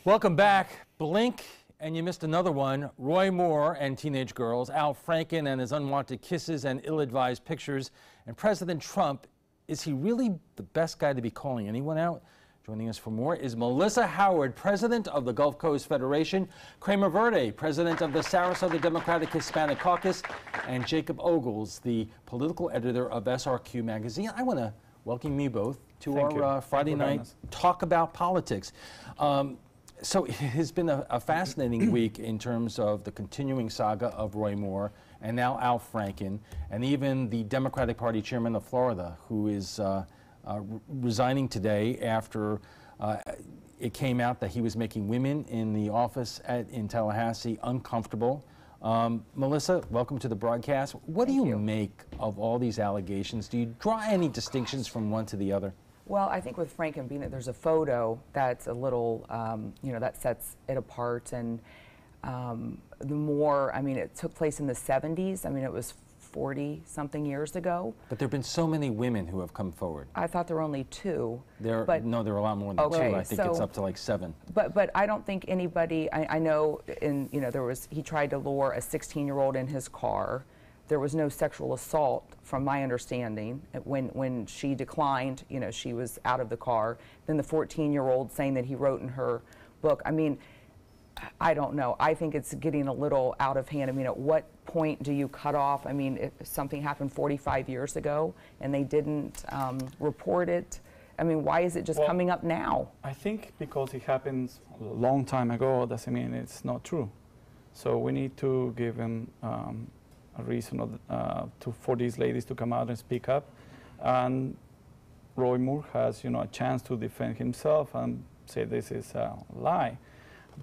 Welcome back. Blink and you missed another one. Roy Moore and teenage girls, Al Franken and his unwanted kisses and ill-advised pictures, and President Trump. Is he really the best guy to be calling anyone out? Joining us for more is Melissa Howard, president of the Gulf Coast Federation, Kramer Verde, president of the Sarasota Democratic Hispanic Caucus, and Jacob Ogles, the political editor of SRQ magazine. I want to welcome you both to our Friday night Talk About Politics. So it has been a fascinating week in terms of the continuing saga of Roy Moore and now Al Franken, and even the Democratic Party chairman of Florida, who is resigning today after it came out that he was making women in the office in Tallahassee uncomfortable. Melissa, welcome to the broadcast. What do you make of all these allegations? Do you draw any distinctions from one to the other? Well, I think with Franken being that there's a photo that's a little, you know, that sets it apart. And the more, I mean, it took place in the 70s. I mean, it was 40-something years ago. But there have been so many women who have come forward. I thought there were only 2. No, there are a lot more than 2. I think it's up to like 7. But I don't think anybody, I know, you know, he tried to lure a 16-year-old in his car. There was no sexual assault, from my understanding. When she declined, you know, she was out of the car. Then the 14-year-old saying that he wrote in her book. I mean, I don't know. I think it's getting a little out of hand. I mean, at what point do you cut off? I mean, if something happened 45 years ago and they didn't report it, I mean, why is it just coming up now? I think because it happened a long time ago doesn't mean it's not true. So we need to give him a reason for these ladies to come out and speak up. And Roy Moore has, you know, a chance to defend himself and say this is a lie.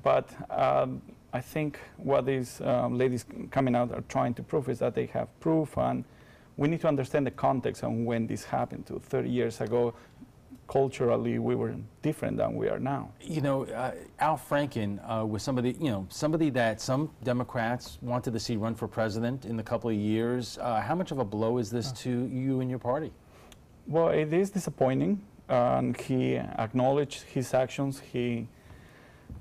But I think what these ladies coming out are trying to prove is that they have proof, and we need to understand the context on when this happened. 30 years ago, culturally, we were different than we are now. You know, Al Franken was somebody, you know, somebody that some Democrats wanted to see run for president in a couple of years. How much of a blow is this to you and your party? Well, it is disappointing, and he acknowledged his actions. He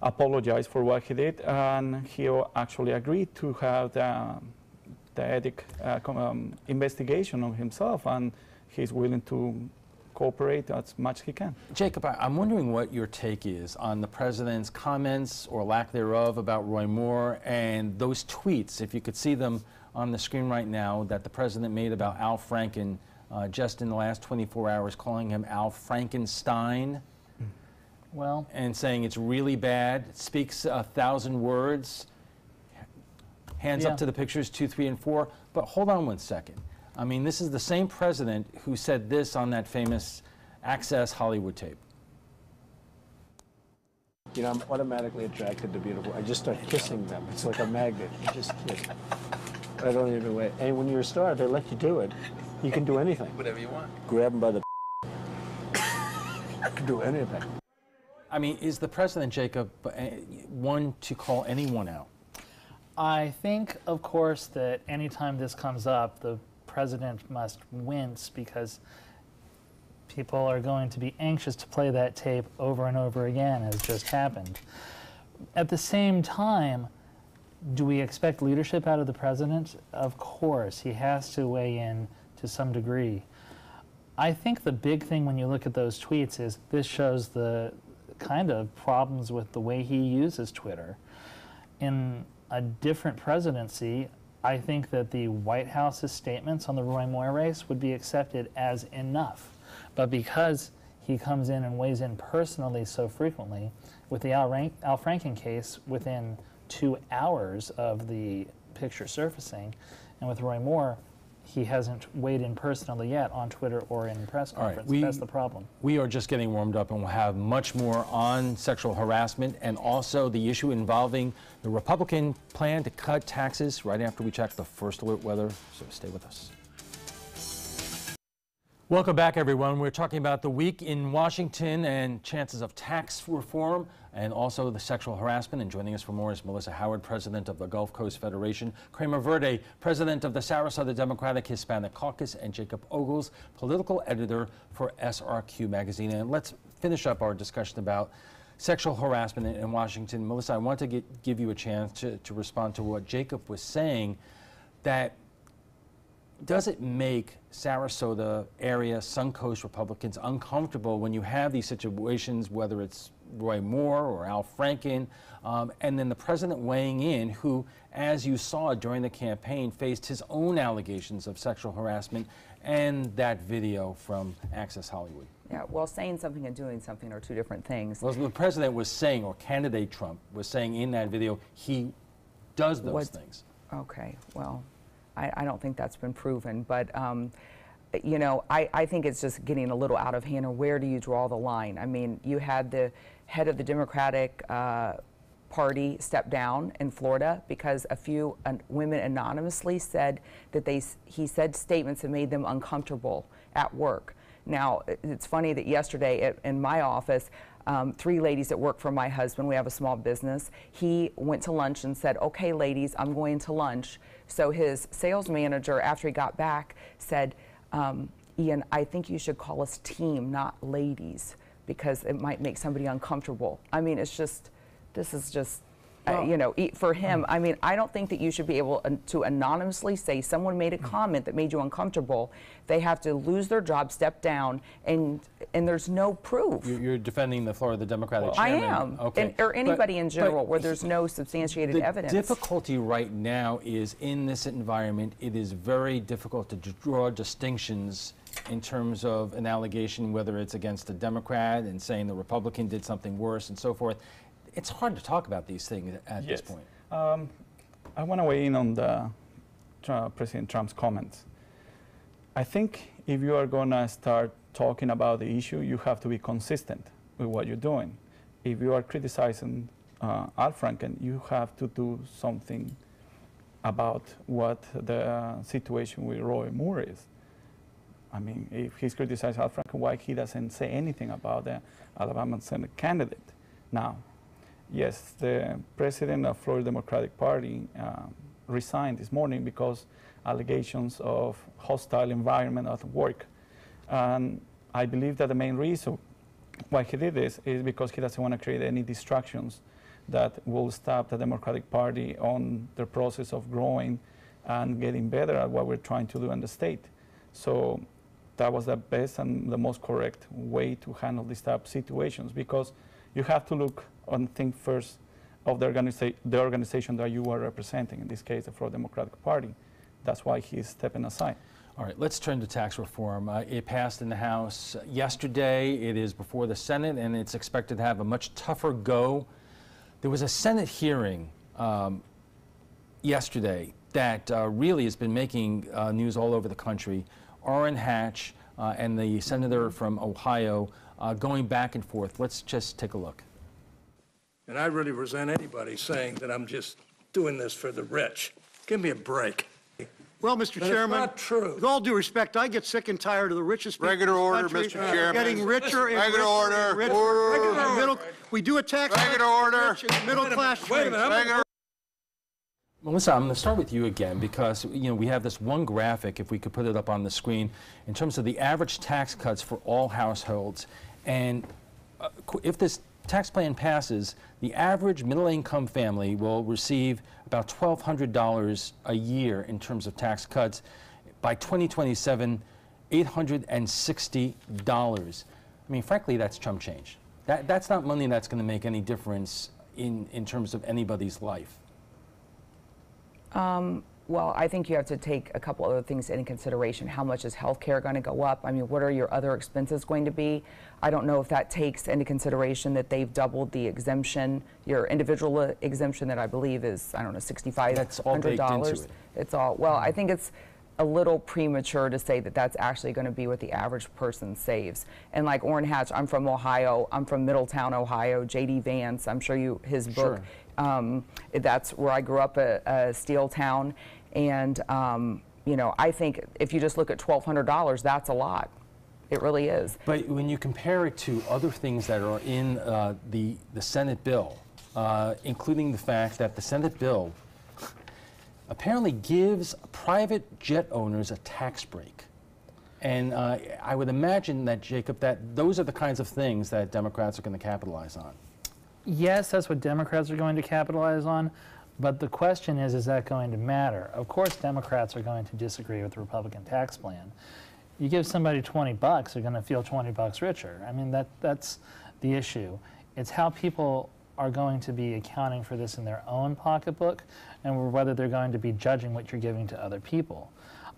apologized for what he did, and he actually agreed to have the ethic investigation of himself, and he's willing to cooperate as much as he can. Jacob, I'm wondering what your take is on the president's comments or lack thereof about Roy Moore and those tweets, if you could see them on the screen right now, that the president made about Al Franken just in the last 24 hours, calling him Al Frankenstein. Well, and saying it's really bad, it speaks 1,000 words, hands up to the pictures 2, 3, and 4. But hold on one second. I mean, this is the same president who said this on that famous Access Hollywood tape. You know, I'm automatically attracted to beautiful. I just start kissing them. It's like a magnet. You just kiss. I don't even wait. And when you're a star, they let you do it. You can do anything. Whatever you want. Grab them by the you can do anything. I mean, is the president, Jacob, one to call anyone out? I think, of course, that anytime this comes up, the president must wince because people are going to be anxious to play that tape over and over again, as just happened. At the same time, do we expect leadership out of the president? Of course, he has to weigh in to some degree. I think the big thing when you look at those tweets is this shows the kind of problems with the way he uses Twitter. In a different presidency, I think that the White House's statements on the Roy Moore race would be accepted as enough. But because he comes in and weighs in personally so frequently, with the Al Franken case within 2 hours of the picture surfacing, and with Roy Moore, he hasn't weighed in personally yet on Twitter or in press conference. Right, that's the problem. We are just getting warmed up, and we'll have much more on sexual harassment and also the issue involving the Republican plan to cut taxes right after we check the first alert weather, so stay with us. Welcome back, everyone. We're talking about the week in Washington and chances of tax reform and also the sexual harassment. And joining us for more is Melissa Howard, president of the Gulf Coast Federation, Kramer Verde, president of the Sarasota Democratic Hispanic Caucus, and Jacob Ogles, political editor for SRQ magazine. And let's finish up our discussion about sexual harassment in Washington. Melissa, I want to give you a chance to respond to what Jacob was saying, that does it make Sarasota area, Suncoast Republicans uncomfortable when you have these situations, whether it's Roy Moore or Al Franken, and then the president weighing in, who, as you saw during the campaign, faced his own allegations of sexual harassment and that video from Access Hollywood? Yeah, well, saying something and doing something are two different things. Well, the president was saying, or candidate Trump was saying in that video, he does those things. Okay, well, I don't think that's been proven, but you know, I think it's just getting a little out of hand. Or where do you draw the line? I mean, you had the head of the Democratic Party step down in Florida because a few women anonymously said that he said statements that made them uncomfortable at work. Now, it's funny that yesterday in my office, 3 ladies that work for my husband, we have a small business, he went to lunch and said, okay, ladies, I'm going to lunch. So his sales manager, after he got back, said, Ian, I think you should call us team, not ladies, because it might make somebody uncomfortable. I mean, it's just, this is just, you know, for him, I mean, I don't think that you should be able to anonymously say someone made a comment that made you uncomfortable. They have to lose their job, step down, and there's no proof. You're defending the Florida Democratic I chairman. am, Okay. or anybody in general, where there's no substantiated evidence. The difficulty right now is in this environment, it is very difficult to draw distinctions in terms of an allegation, whether it's against a Democrat and saying the Republican did something worse and so forth. It's hard to talk about these things at this point. I want to weigh in on the President Trump's comments. I think if you are going to start talking about the issue, you have to be consistent with what you're doing. If you are criticizing Al Franken, you have to do something about what the situation with Roy Moore is. I mean, if he's criticizing Al Franken, why he doesn't say anything about the Alabama Senate candidate? Now, yes, the president of Florida Democratic Party resigned this morning because allegations of hostile environment at work. And I believe that the main reason why he did this is because he doesn't want to create any distractions that will stop the Democratic Party on the process of growing and getting better at what we're trying to do in the state. So that was the best and the most correct way to handle these type of situations, because you have to look and think first of the organization that you are representing, in this case, the Florida Democratic Party. That's why he's stepping aside. All right, let's turn to tax reform. It passed in the House yesterday. It is before the Senate, and it's expected to have a much tougher go. There was a Senate hearing yesterday that really has been making news all over the country. Orrin Hatch and the senator from Ohio going back and forth. Let's just take a look. And I really resent anybody saying that I'm just doing this for the rich. Give me a break. Well, Mr. Chairman, it's not true. With all due respect, I get sick and tired of the richest people Regular in order, this country Mr. Chairman. getting richer and Regular richer order. and richer. Order. We do a tax Regular order. rich and middle class. Wait a minute. Regular. Melissa, I'm going to start with you again because we have this one graphic, if we could put it up on the screen, in terms of the average tax cuts for all households. And if this tax plan passes, the average middle-income family will receive about $1,200 a year in terms of tax cuts. By 2027, $860. I mean, frankly, that's chump change. That's not money that's going to make any difference in terms of anybody's life. Well, I think you have to take a couple other things into consideration. How much is health care going to go up? I mean, what are your other expenses going to be? I don't know if that takes into consideration that they've doubled the exemption, your individual exemption that I believe is, I don't know, $6,500. That's all baked into it. It's all, well, I think it's a little premature to say that that's actually going to be what the average person saves. And like Orrin Hatch, I'm from Ohio, I'm from Middletown, Ohio, J.D. Vance, I'm sure his book, that's where I grew up, a steel town. And, I think if you just look at $1,200, that's a lot. It really is. But when you compare it to other things that are in the Senate bill, including the fact that the Senate bill apparently gives private jet owners a tax break. And I would imagine that, Jacob, that those are the kinds of things that Democrats are going to capitalize on. Yes, that's what Democrats are going to capitalize on, but the question is that going to matter? Of course, Democrats are going to disagree with the Republican tax plan. You give somebody $20, they're going to feel $20 richer. I mean, that's the issue. It's how people are going to be accounting for this in their own pocketbook, and whether they're going to be judging what you're giving to other people.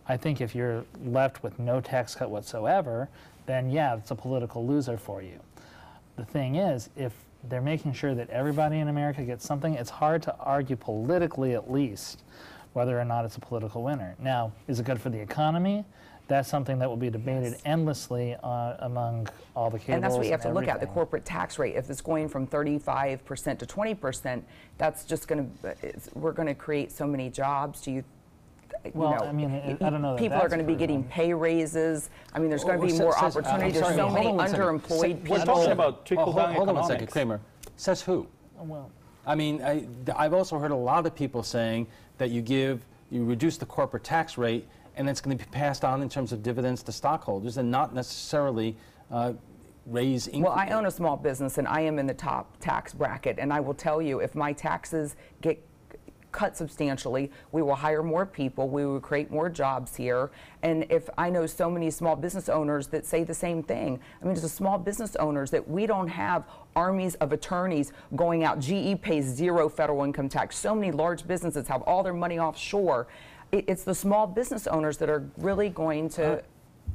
I think if you're left with no tax cut whatsoever, then yeah, it's a political loser for you. The thing is, if they're making sure that everybody in America gets something, it's hard to argue politically, at least, whether or not it's a political winner. Now, is it good for the economy? That's something that will be debated endlessly among all the cables. And that's what you have to look at, the everything. corporate tax rate. If it's going from 35% to 20%, that's just going to, we're going to create so many jobs. Do you, Well, you know, I mean, I don't know that people are going to be getting pay raises. I mean, there's going to be more opportunity. There's so many underemployed people. We're talking about trickle-down Hold on economics. one second, Kramer. Says who? Well, I mean, I've also heard a lot of people saying that you reduce the corporate tax rate, and it's going to be passed on in terms of dividends to stockholders, and not necessarily raise income. Well, I own a small business, and I am in the top tax bracket, and I will tell you, if my taxes get cut substantially, we will hire more people, we will create more jobs here. And if I know so many small business owners that say the same thing, I mean, it's the small business owners that we don't have armies of attorneys going out. GE pays 0 federal income tax. So many large businesses have all their money offshore. It's the small business owners that are really going to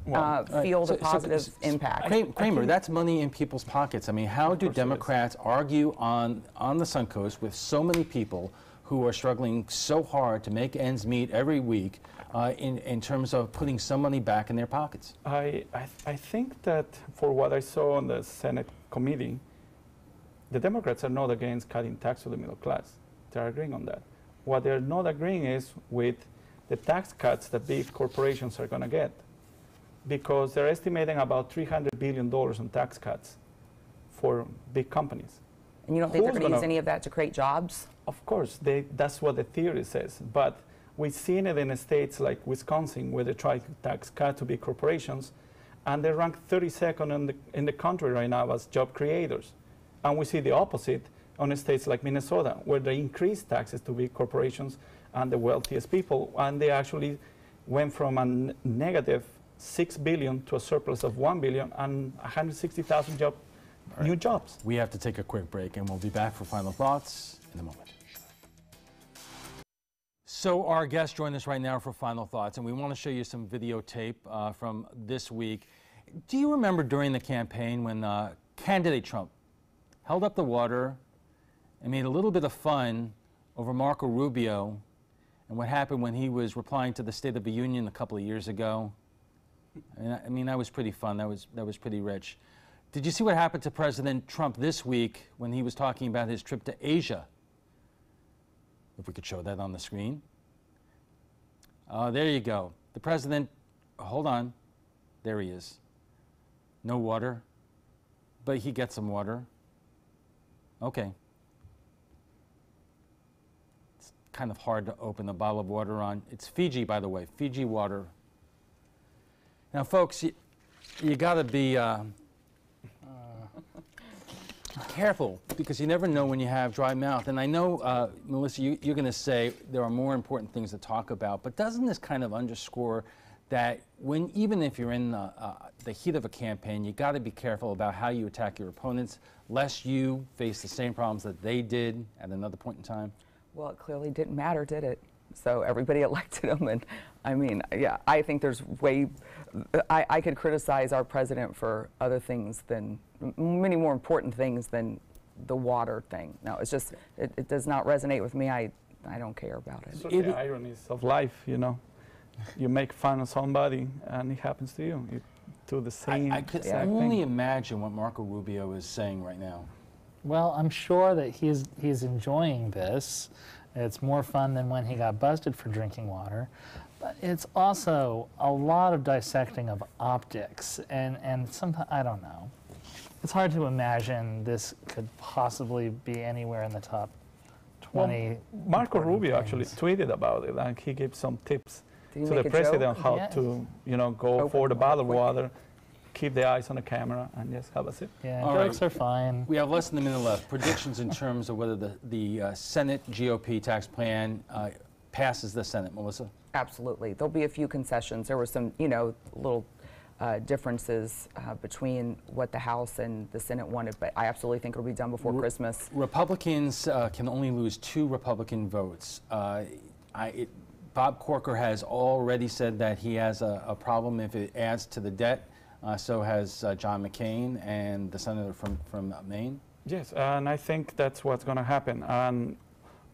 feel the positive impact. Kramer, that's money in people's pockets. I mean, how do Democrats argue on the Suncoast with so many people who are struggling so hard to make ends meet every week in terms of putting some money back in their pockets? I think that for what I saw on the Senate committee, the Democrats are not against cutting tax to the middle class. They're agreeing on that. What they're not agreeing is with the tax cuts that big corporations are going to get, because they're estimating about $300 billion in tax cuts for big companies. And you don't think they're going to use any of that to create jobs? Of course, that's what the theory says. But we've seen it in states like Wisconsin, where they try to tax cut to big corporations, and they rank 32nd in the country right now as job creators. And we see the opposite on states like Minnesota, where they increase taxes to big corporations and the wealthiest people, and they actually went from a negative $6 billion to a surplus of $1 billion and 160,000 new jobs. We have to take a quick break, and we'll be back for final thoughts in a moment. So our guests join us right now for final thoughts, and we want to show you some videotape from this week. Do you remember during the campaign when candidate Trump held up the water and made a little bit of fun over Marco Rubio and what happened when he was replying to the State of the Union a couple of years ago? I mean, that was pretty fun. That was pretty rich. Did you see what happened to President Trump this week when he was talking about his trip to Asia? If we could show that on the screen. There you go. The president, hold on, there he is. No water, but he gets some water. Okay. It's kind of hard to open a bottle of water on. It's Fiji, by the way, Fiji water. Now, folks, you got to be careful, because you never know when you have dry mouth. And I know, Melissa, you're going to say there are more important things to talk about, but doesn't this kind of underscore that even if you're in the heat of a campaign, you got to be careful about how you attack your opponents, lest you face the same problems that they did at another point in time? Well, it clearly didn't matter, did it? So everybody elected him, and I mean, yeah, I think there's I could criticize our president for other things than, many more important things than the water thing. No, it's just, it does not resonate with me. I don't care about it. So the ironies of life, you know. You make fun of somebody, and it happens to you. You do the same. I could only imagine what Marco Rubio is saying right now. well, I'm sure that he's enjoying this. It's more fun than when he got busted for drinking water. But it's also a lot of dissecting of optics, and sometimes, I don't know. It's hard to imagine this could possibly be anywhere in the top 20. Well, Marco Rubio actually tweeted about it, and he gave some tips to the make a president joke? how Yeah. to, go for the bottled water. keep the eyes on the camera and just have a sip. Yeah, All jokes right. are fine. We have less than a minute left. Predictions in terms of whether the Senate GOP tax plan passes the Senate, Melissa? Absolutely. There'll be a few concessions. There were some, little differences between what the House and the Senate wanted, but I absolutely think it'll be done before Christmas. Republicans can only lose 2 Republican votes. Bob Corker has already said that he has a problem if it adds to the debt. So has John McCain and the senator from Maine. Yes, and I think that's what's going to happen. And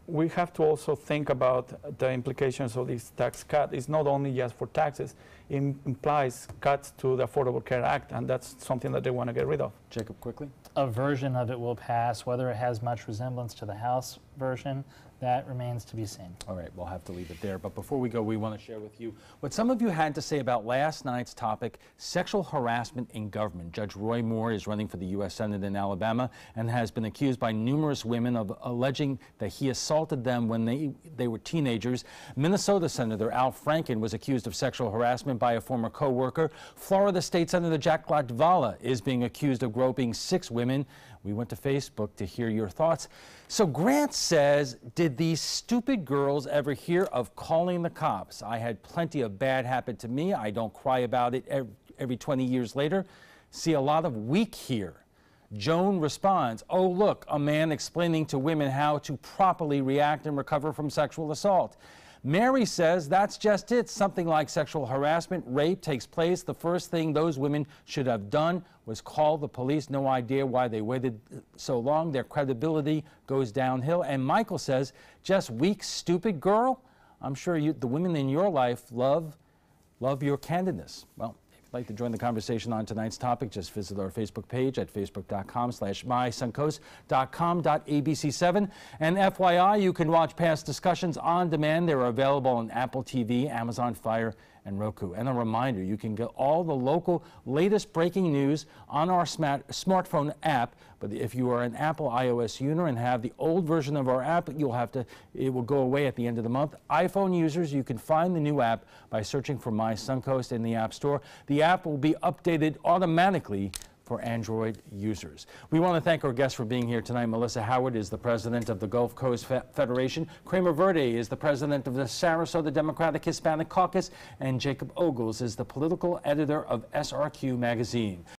we have to also think about the implications of this tax cut. It's not only just for taxes, it implies cuts to the Affordable Care Act, and that's something that they want to get rid of. Jacob, quickly. A version of it will pass. Whether it has much resemblance to the House version, that remains to be seen. All right, we'll have to leave it there. But before we go, we want to share with you what some of you had to say about last night's topic, sexual harassment in government. Judge Roy Moore is running for the U.S. Senate in Alabama and has been accused by numerous women of alleging that he assaulted them when they were teenagers. Minnesota Senator Al Franken was accused of sexual harassment by a former co-worker. Florida State Senator Jack Latvala is being accused of groping 6 women. We went to Facebook to hear your thoughts. So Grant says, did these stupid girls ever hear of calling the cops? I had plenty of bad happen to me. I don't cry about it every 20 years later. See a lot of weak here. Joan responds, oh, look, a man explaining to women how to properly react and recover from sexual assault. Mary says that's just it. Something like sexual harassment, rape takes place. The first thing those women should have done was call the police. No idea why they waited so long. Their credibility goes downhill. And Michael says, just weak, stupid girl. I'm sure the women in your life love your candidness. Well, if you'd like to join the conversation on tonight's topic, just visit our Facebook page at facebook.com/mysuncoast.com.abc7. And FYI, you can watch past discussions on demand. They're available on Apple TV, Amazon Fire, and Roku. And a reminder, you can get all the local latest breaking news on our smartphone app. But if you are an Apple iOS user and have the old version of our app, it will go away at the end of the month. iPhone users, you can find the new app by searching for My Suncoast in the App Store. The app will be updated automatically for Android users. We want to thank our guests for being here tonight. Melissa Howard is the president of the Gulf Coast Federation. Kramer Verde is the president of the Sarasota Democratic Hispanic Caucus. And Jacob Ogles is the political editor of SRQ magazine.